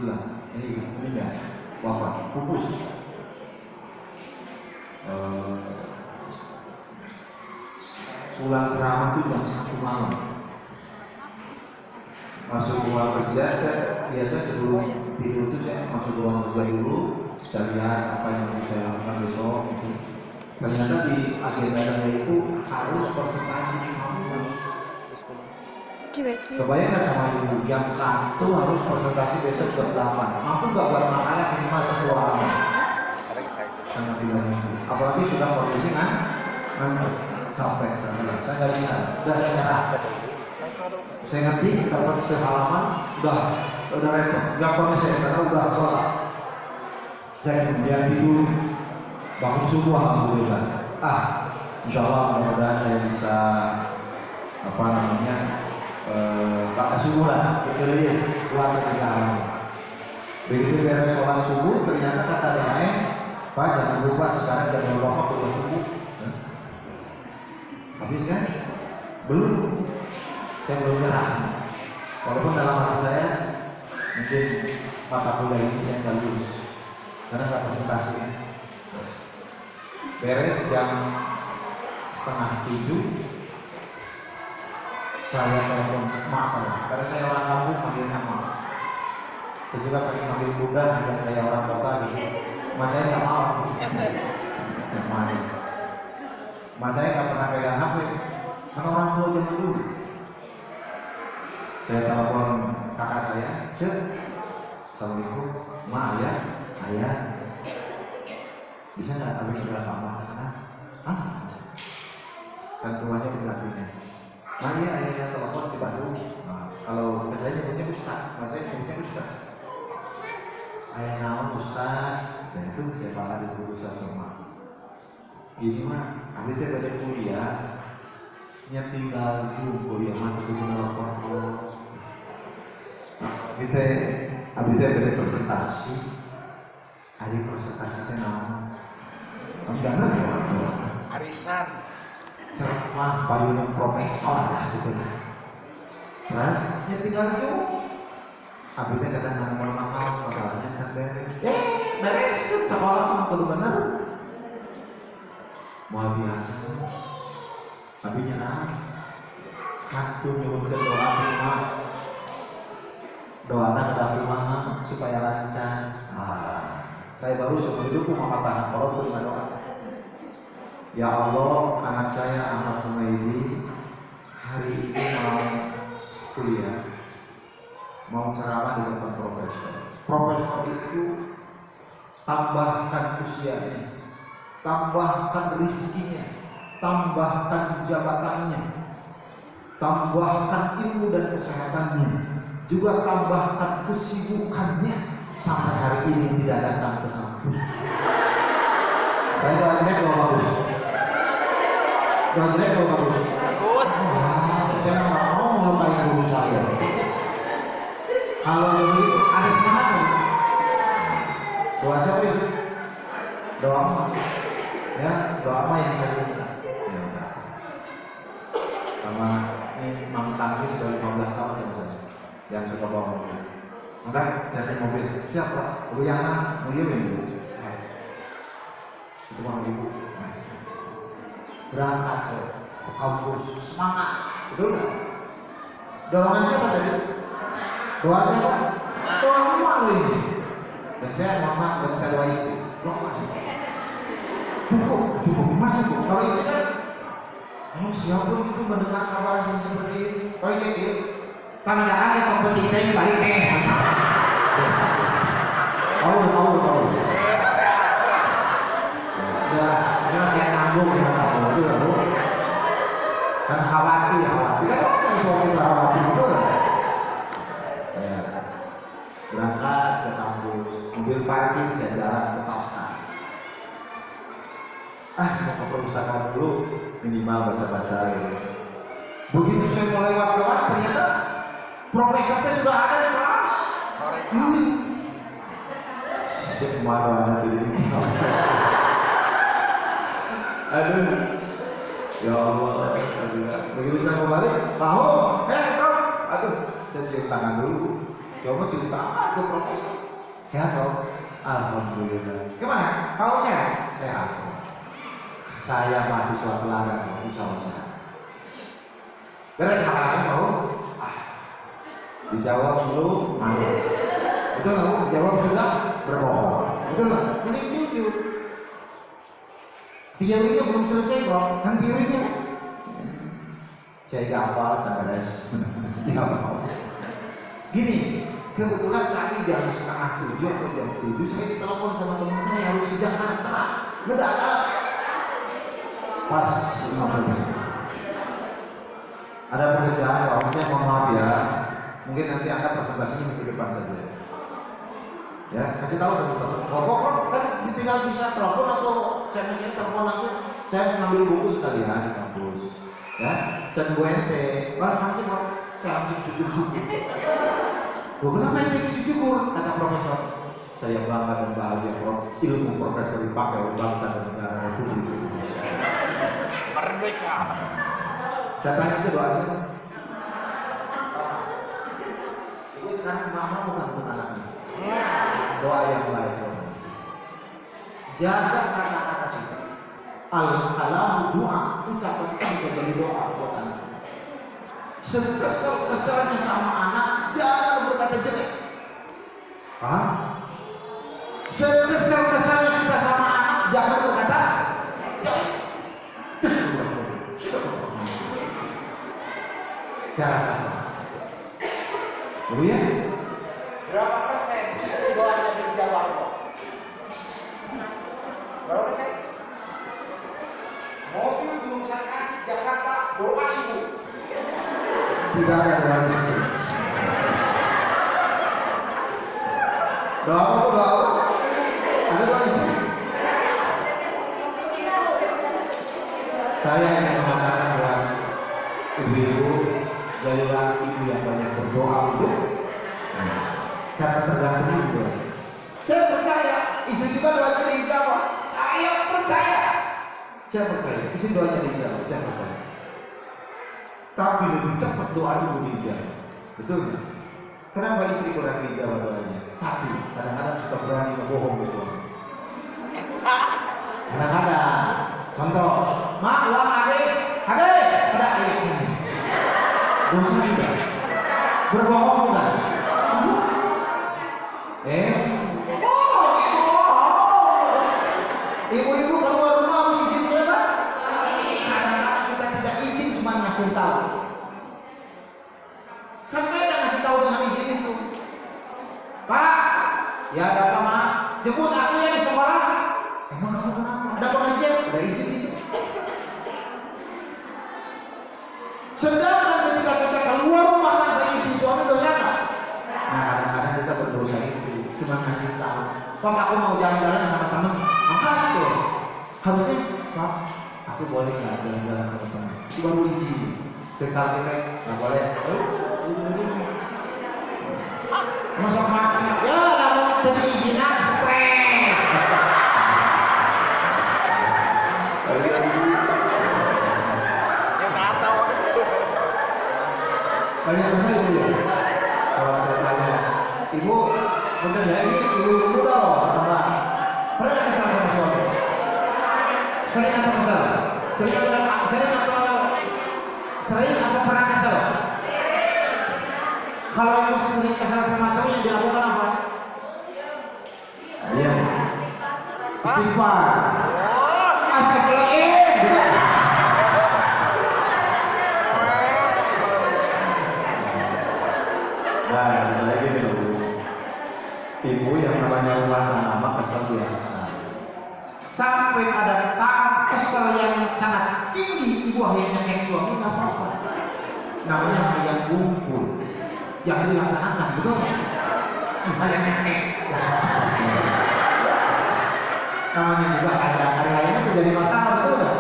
Speaker 1: hilang. Ini meninggal, wafat, pupus. Pulang ceramah itu jam 1 malam. Masuk ruang kerja, saya biasa sebelum tidur itu saya masuk ruang kerja dulu, saya lihat apa yang mau saya lakukan besok. Gitu. Ternyata di agenda saya itu harus presentasi mampu. Kebayang nggak sama ibu, jam 1 harus presentasi besok jam 8. Mampu nggak buat makanan minimal 1 halaman? Sangat tidak mampu. Apalagi sudah kondisi ngantuk, capek, saya nggak bisa, udah saya nyerah. Saya ngerti dapat sehalaman udah repot, nggak pernah saya karena udah tolak. Saya kemudian tidur, bangun subuh alhamdulillah. Insya Allah mudah-mudahan saya bisa pakai subuh lah, keliling keluar dari dalam. Begitu beres sholat subuh, ternyata kata DAE, Pak jangan lupa sekarang jam berapa sudah subuh. Habis kan? Belum. Saya belum nyerah. Walaupun dalam hati saya mungkin mata kuliah ini saya nggak lulus karena nggak presentasi. Beres jam 6:30, saya telepon mak saya. Karena saya orang kampung panggilnya mak. Saya juga pengen panggil bunda yang kayak orang kota gitu. Mas saya nggak mau. Mas saya nggak pernah pegang HP. Karena orang tua zaman dulu. Saya telepon kakak saya, Cek, Assalamualaikum, Ma, ayah, bisa nggak kami segera tambah sana? Kan rumahnya di belakangnya. Ma, ayahnya telepon di Bandung. Kalau saya nyebutnya Ustaz, mas saya nyebutnya Ustaz. Ayah nama Ustaz, saya malah disebut Ustaz sama. Gini mah, habis saya baca kuliah, tinggal kuliah mah itu telepon. Abis beda presentasi, hari presentasi itu nama, enggak ngerti orang.
Speaker 2: Arisan.
Speaker 1: Serah payung profesor lah gitu. Terus tinggal abis kata nama masalahnya sampai, beres tuh sekolah kalau benar. Mau biasa, tapi nyerah. Satu nyebutkan doa rumah. Doakan ada rumah supaya lancar. Saya baru seumur hidup mengatakan walaupun dengan doa. Ya Allah, anak saya Ahmad Humaydi hari ini mau kuliah, mau ceramah di depan profesor. Profesor itu tambahkan usianya, tambahkan rezekinya, tambahkan jabatannya, tambahkan ilmu dan kesehatannya, juga tambahkan kesibukannya sampai hari ini tidak datang ke kampus. Saya doainnya kalau bagus. Doainnya kalau bagus.
Speaker 2: Bagus.
Speaker 1: Saya nggak mau melukai guru saya. Kalau begitu ada semangat. Doa siapa itu? Doa emak. Ya, doa emak yang saya minta. Ya, sama ini Mang Tanggi sudah 15 tahun sama saya. Yang suka bawa mobil. Maka jadi mobil siapa? Uyana, Uyumin. Itu mau ibu. Berangkat ke kampus, semangat, betul nggak? Dorongan siapa tadi? Doa siapa? Doa malu ini. Dan saya mama dan minta doa istri. Doa cukup, cukup. Kalau istri kan, siapa itu mendengar kabar yang seperti ini? Kalau gitu. Kan ada kompetitor yang balik tahu. Udah saya nanggung ya tahu itu lalu. Kan khawatir kan suami khawatir itu lah. Saya berangkat ke kampus, mobil parkir saya jalan ke pasar. Mau ke perpustakaan dulu minimal baca-baca gitu. Begitu saya mau lewat kelas ternyata profesornya sudah ada di kelas. Kemana anak ini? Aduh, ya Allah, begitu saya mau balik, tahu, kau, aduh, saya cium tangan dulu, coba cium tangan ke profesor, sehat kau, alhamdulillah. Gimana? Kau sehat? Sehat. Saya mahasiswa teladan, insya Allah sehat. Beres makan kau? Dijawab dulu, malu. Betul nggak? Dijawab sudah berbohong. Betul nggak? Ini jujur. Teorinya belum selesai bro, kan teorinya. Saya hafal sama das. Gini, kebetulan tadi jam 6:30 atau jam 7 saya ditelepon sama teman saya harus ke Jakarta. Mendadak. Pas 15. Ada pekerjaan, Pak. Saya mohon maaf ya. Mungkin nanti akan presentasinya minggu depan saja. Ya, kasih tahu teman-teman. Pokok kan tinggal bisa telepon atau saya ingin telepon langsung. Saya ngambil buku sekalian di kampus. Ya, dan gue ente. Bang, masih Pak. Saya langsung sujud syukur. Gue kenapa ente sujud syukur? Kata profesor. Saya bangga dan bahagia Prof. Ilmu profesor dipakai oleh bangsa dan negara Republik Indonesia.
Speaker 3: Merdeka.
Speaker 1: Saya tanya itu doa siapa? Ibu sekarang mama bukan anaknya. Doa yang baik. Jaga kata-kata kita. Al-kalamu doa. Ucapan kita bisa jadi doa buat anak. Sekesal-kesalnya sama anak, jangan berkata jelek. Paham? Sekesal-kesalnya kita sama anak, jangan berkata jelek. Cara sama. Dulu ya?
Speaker 2: Berapa persen istri doanya dijawab kok? Berapa persen? Mobil jurusan Asik Jakarta doa ibu.
Speaker 1: Tidak ada doa di situ. Doa apa? Doa apa? Ada doa di situ. Saya ingin mengatakan buat ibu-ibu, jadilah ibu yang banyak berdoa untuk karena tergantung itu. Saya percaya istri kita doanya dijawab. Saya percaya. Saya percaya istri doanya dijawab. Saya percaya. Tapi lebih cepat doa ibu dijawab. Betul nggak? Kenapa istri kurang dijawab doanya? Satu, kadang-kadang suka berani berbohong ke suami. Kadang-kadang, contoh, mak uang habis, ada ayat ini. Dosa juga. Berbohong bukan? Ibu-ibu keluar rumah harus izin siapa? Kadang-kadang kita tidak izin cuma ngasih tahu. Kan beda ngasih tahu dengan izin itu. Pak, ya ada apa mak? Jemput aku ya di sekolah. Emang kamu kenapa? Ada pengajian? Udah izin itu. Sedangkan ketika kita keluar rumah tanpa izin suami dosa nggak? Nah kadang-kadang kita berdosa itu cuma ngasih tahu. Pak aku mau jalan-jalan sama temen, angkat tuh. Harusnya Pak, aku boleh nggak jalan-jalan sama temen? Itu baru izin. Sekali kita nggak boleh. Masuk makan, ya lalu jadi izinan stres.
Speaker 3: Ya nggak tahu.
Speaker 1: Banyak besar ibu ya. Kalau saya tanya, ibu bener ya ini ibu muda loh, teman. Pernah nggak kesal sama suami? Sering atau kesal? Sering atau pernah kesal? Kalau ibu sering kesal sama suami yang dilakukan apa? Iya. Istighfar. Astagfirullahaladzim. Nah, lagi nih ibu yang namanya rumah tangga kesal biasa. Sampai pada tahap kesal yang sangat tinggi, ibu akhirnya kayak suami nggak apa-apa. Namanya ayam kumpul yang dilaksanakan, betul? Ayam nenek. Namanya juga ada hari-harinya terjadi masalah, betul nggak?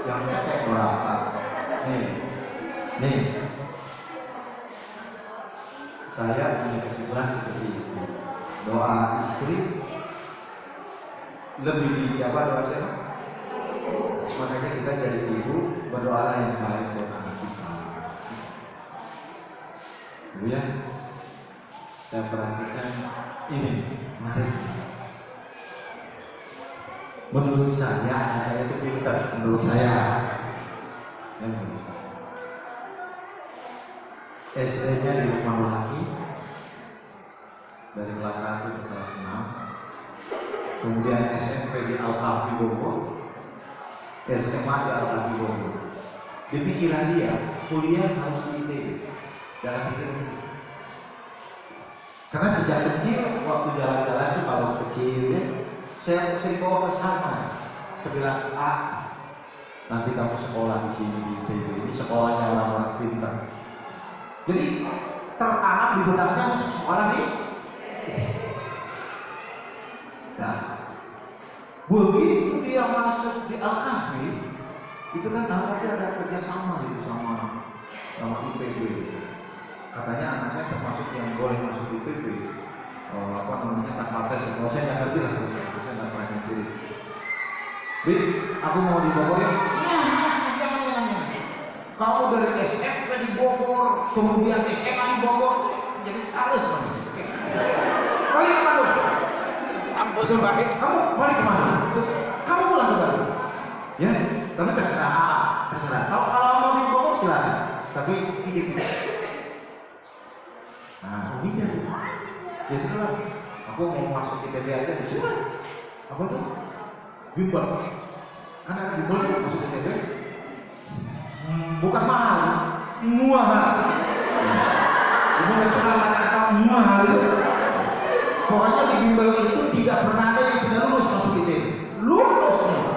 Speaker 1: Jangan cekek berapa. Nih. saya punya kesimpulan seperti itu. Doa istri lebih dijawab doa siapa? Makanya kita jadi ibu berdoa yang baik buat anak kita. Kemudian saya perhatikan ini, mari. Menurut saya, anak saya itu pintar. Menurut saya, ya menurut saya. SD-nya di rumah laki dari kelas 1 ke kelas 6, kemudian SMP di Al-Kahfi Bogor, SMA di Al-Kahfi Bogor. Di pikiran dia, kuliah harus di ITB. Dalam pikiran dia. Karena sejak kecil, waktu jalan-jalan itu kalau kecil ya, saya bawa ke sana. Saya bilang, nanti kamu sekolah di sini di ITB. Ini sekolahnya orang-orang pintar. Jadi tertanam di benaknya sekolah nih. Nah, begitu dia masuk di Al-Kahfi, itu kan Al-Kahfi ada kerjasama gitu sama IPB. Katanya anak saya termasuk yang boleh masuk IPB. Tanpa tes. Kalau saya nggak ngerti lah, saya nggak pernah ngerti. Bi, aku mau di Bogor ya. Jangan. Kamu dari SMP di Bogor, kemudian SMA di Bogor, jadi harus kamu. Balik kemana?
Speaker 3: Sambut baik.
Speaker 1: Kamu balik kemana? Kamu pulang ke Bandung. Ya, tapi terserah. Kalau mau di Bogor silakan. Tapi pikir-pikir. Nah, begini. Ya sudah. Aku mau masuk ITB aja. Sudah. Apa tuh? Bimbel. Kan ada bimbel masuk ITB. Bukan mahal, murah. Ibu kenal kata mahal. Pokoknya di bimbel itu tidak pernah ada yang tidak lulus masuk ITB. Lulus semua,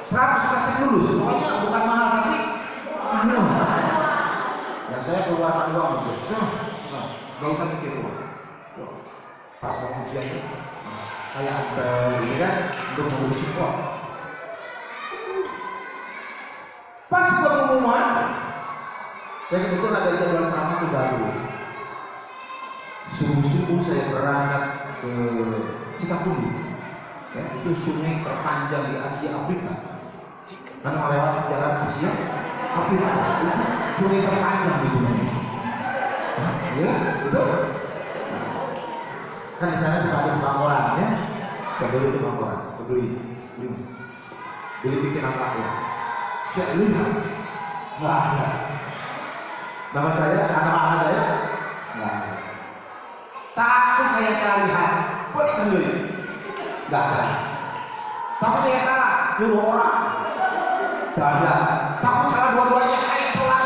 Speaker 1: 100% lulus. Pokoknya bukan mahal tapi murah. Dan saya keluarkan uang itu, nggak usah mikir uang. Pas mau ujian itu, saya antar ini kan untuk mengurus uang. Pas pengumuman, saya kebetulan ada jadwal sama ke Bandung. Subuh-subuh saya berangkat ke Cikapundung. Ya, itu sungai terpanjang di Asia Afrika. Karena melewati jalan Asia Afrika, itu sungai terpanjang di dunia. Ya, betul. Kan di sana suka ada tukang koran, ya. Saya beli tukang koran, beli bikin apa ya? Saya lihat, nggak ada. Nama saya, anak-anak saya, nggak ada. Takut saya salah lihat, boleh kembali, nggak ada. Takut saya salah, nyuruh orang, nggak ada. Takut salah dua-duanya, saya sholat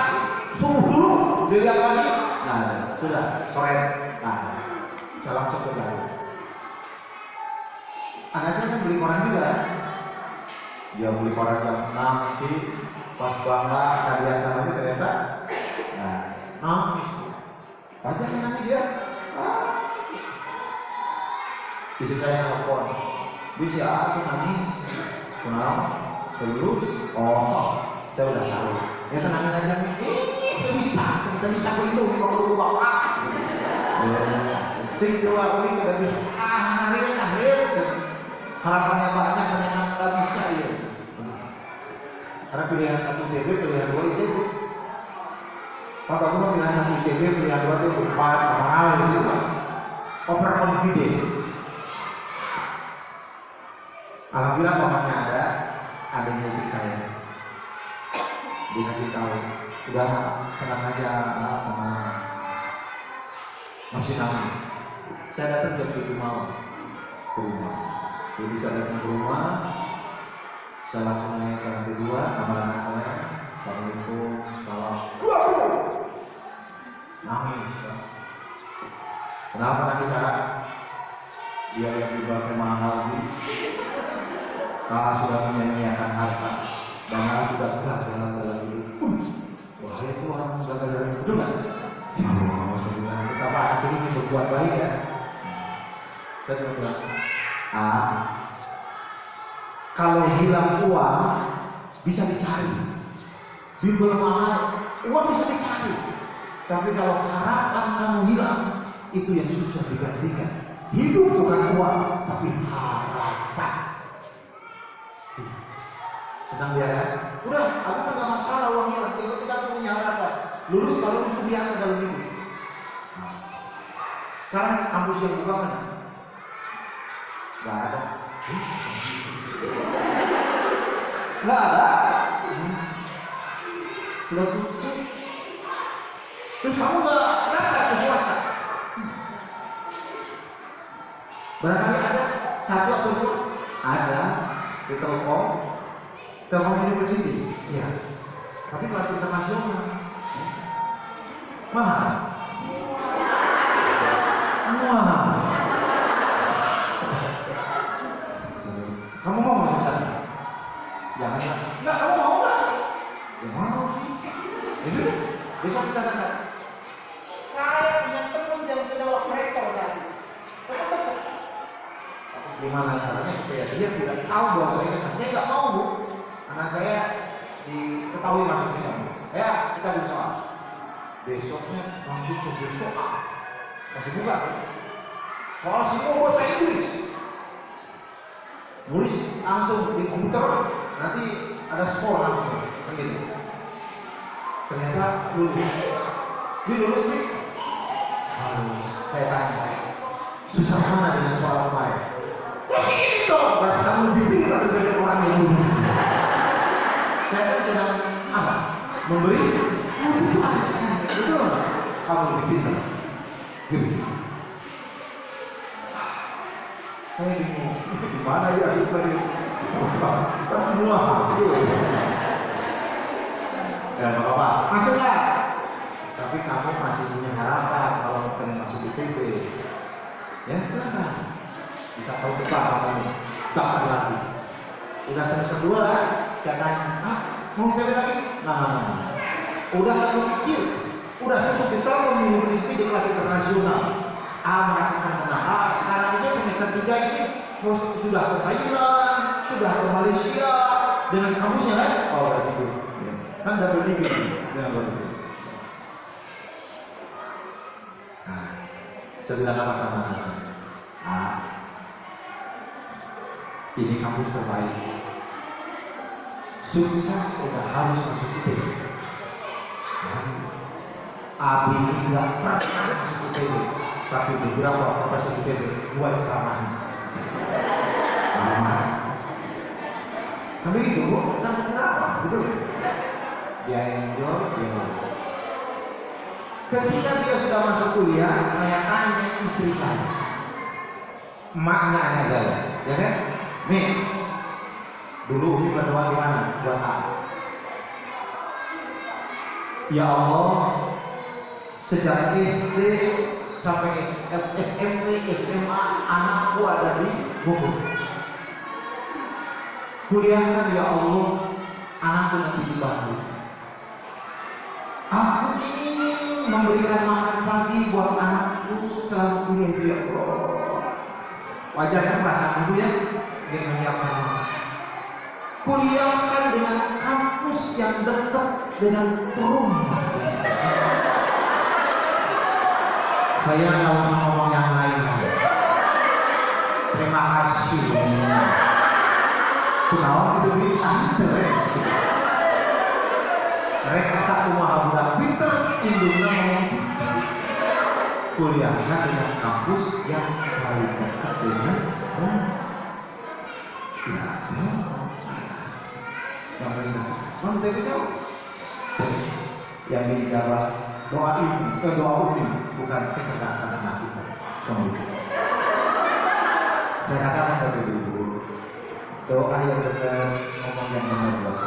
Speaker 1: subuh dulu, dilihat lagi, nggak ada. Sudah sore, nggak ada. Saya langsung ke Bandung. Anak saya kan beli koran juga. Dia beli koran jam 6 nanti pas bangga kalian namanya ternyata nangis. Baca nangis ya. Bisa saya telepon. Bisa aku nangis. Kenapa? Terus? Oh, saya udah tahu. Ya tenangin aja. Saya bisa berlindung kalau bapak. Sing coba ini kita bisa. Hari. Harapannya banyak, ternyata nggak bisa ya. Karena pilihan 1 ITB, pilihan 2 ITB. Kalau kamu pilihan 1 ITB, pilihan 2 itu 4, mahal gitu kan. Overconfident. Alhamdulillah pamannya ada, adanya istri saya. Dia kasih tahu, udah tenang aja, tenang. Masih nangis. Saya datang jam 7 malam ke rumah. Dia bisa datang ke rumah, saya langsung naik ke lantai 2 kamar anak saya. Assalamualaikum, salam. Nangis, Pak. Kenapa nangis saya? Dia yang dibawa mahal ini. Kakak sudah menyanyiakan harta dan kakak sudah keras dalam diri. Wah, itu orang gagal dari itu kan? Betapa anak ini berbuat baik ya. Saya bilang, kalau hilang uang bisa dicari. Bimbel mahal, uang bisa dicari. Tapi kalau harapan kamu hilang, itu yang susah digantikan. Hidup bukan uang, tapi harapan. Senang dia ya? Udah, aku kan gak masalah uang hilang. Ketika aku punya harapan, lulus kalau lulus biasa dalam hidup. Sekarang kampus yang buka mana? Gak ada. Gak ada. Sudah tutup. Terus kamu gak daftar ke swasta? Barangkali ada satu atau dua? Ada di Telkom University. Ya. Tapi kelas internasional. Mahal. Kamu mau masuk sana? Jangan. Enggak, kamu mau nggak? Ya mau sih. Jadi besok kita datang.
Speaker 2: Saya punya teman yang sudah waktu rektor tadi.
Speaker 1: Gimana caranya supaya dia tidak tahu bahwa saya kesana? Dia nggak mau, Bu. Anak saya diketahui masuknya. Ya, kita berusaha. Besoknya langsung besok masih buka. Soal semua bahasa Inggris. Nulis langsung di komputer, nanti ada skor langsung, begitu. Ternyata lulus. Dia lulus nih. Saya tanya, susah mana dengan soal kemarin? Ya sini dong, berarti kamu lebih pintar dari orang yang lulus. Saya kan sedang apa? Memberi motivasi. Betul nggak? Kamu lebih pintar. Gitu. Saya bingung, gimana ya supaya semua ya nggak apa-apa, masuk ya. Tapi kamu masih punya harapan kalau pengen masuk ITB. Ya silakan, bisa tahu depan kamu, daftar lagi. Udah semester 2 kan? Saya tanya, mau ITB lagi? Nah. Udah kamu pikir, udah cukup di Telkom University di kelas internasional. Merasakan menang. Sekarang aja semester 3 ini sudah ke Thailand, sudah ke Malaysia dengan kampusnya kan? Oh, berarti itu. Kan double degree dengan double degree. Nah, saya bilang apa sama saya? Ini kampus terbaik. Sukses udah harus masuk ITB. Abi nggak pernah masuk ITB. Tapi beberapa profesor ITB buat ceramah. Tapi itu kan ceramah, betul? Dia enjoy, dia. Ketika dia sudah masuk kuliah, saya tanya istri saya, emaknya anak saya, ya kan? Nih, dulu ini berdoa gimana buat aku? Ya Allah, sejak SD sampai SMP, SMA, anakku ada di Bogor. Kuliahkan ya Allah, anakku nanti di Bandung. Aku ingin memberikan makan pagi buat anakku selama kuliah ya Allah. Wajar kan perasaan ibu ya? Dia menyiapkan kuliahkan dengan kampus yang dekat dengan rumah. Saya nggak usah ngomong yang lain. Terima kasih. Kenapa itu bisa? Reksa kumaha budak pinter, indungna ngomong kuliahkan dengan kampus yang paling dekat dengan yang paling dekat. Yang dijawab doa ini bukan kecerdasan anak kita. Saya katakan tadi dulu, doa yang benar, ngomong yang benar buat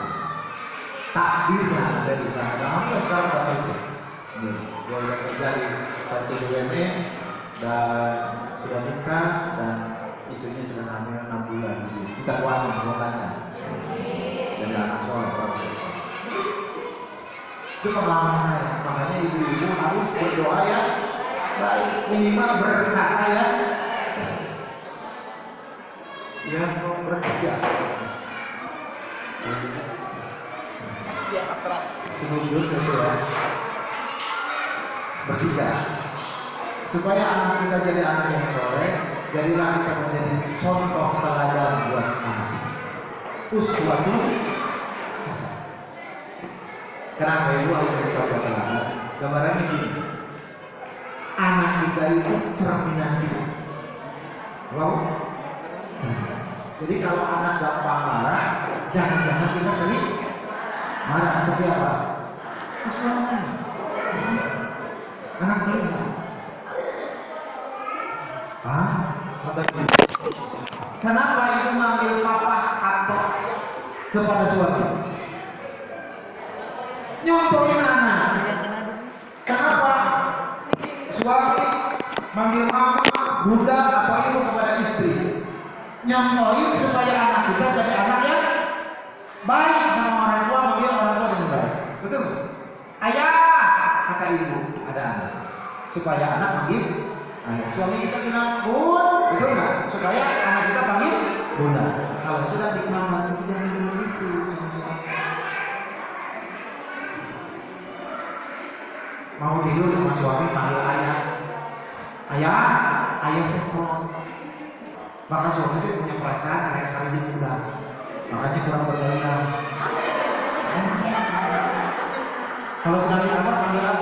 Speaker 1: takdirnya saya bisa katakan sekarang bapak itu. Dia sudah kerja di satu BUMN dan sudah nikah dan istrinya sedang hamil 6 bulan. Kita doakan semoga jadi anak soleh. Itu pengalaman saya. Makanya ibu-ibu harus berdoa ya baik, minimal berkata ya berkerja.
Speaker 3: Siap atrás.
Speaker 1: Sebelum sesuai. bertiga. Supaya anak kita jadi anak yang soleh, jadilah kita menjadi contoh teladan buat anak kita. Uswatun hasanah. Kenapa ibu harus menjadi contoh teladan? Gambarannya gini, anak kita itu cerminan kita. Wow. Jadi kalau anak gampang marah, jangan-jangan kita sering marah ke siapa? Ke suami. Anak melihat. Kenapa ibu mengambil papa atau kepada suami? Nyontohin anak. Kenapa suami manggil mama, bunda atau ibu kepada istri? Nyontohin supaya anak kita jadi anak yang baik sama orang tua, manggil orang tua dengan baik. Betul? Ayah, kata ibu, ada anak. Supaya anak manggil ayah. Suami kita bilang bun, betul nggak? Supaya anak kita panggil bunda. Kalau sudah di mama, jangan begitu. Mau tidur sama suami panggil ayah. Ayah, ayah telepon. Maka suami itu punya perasaan kayak saling diundang. Makanya kurang bergaya. Kalau sedang di kamar panggil apa?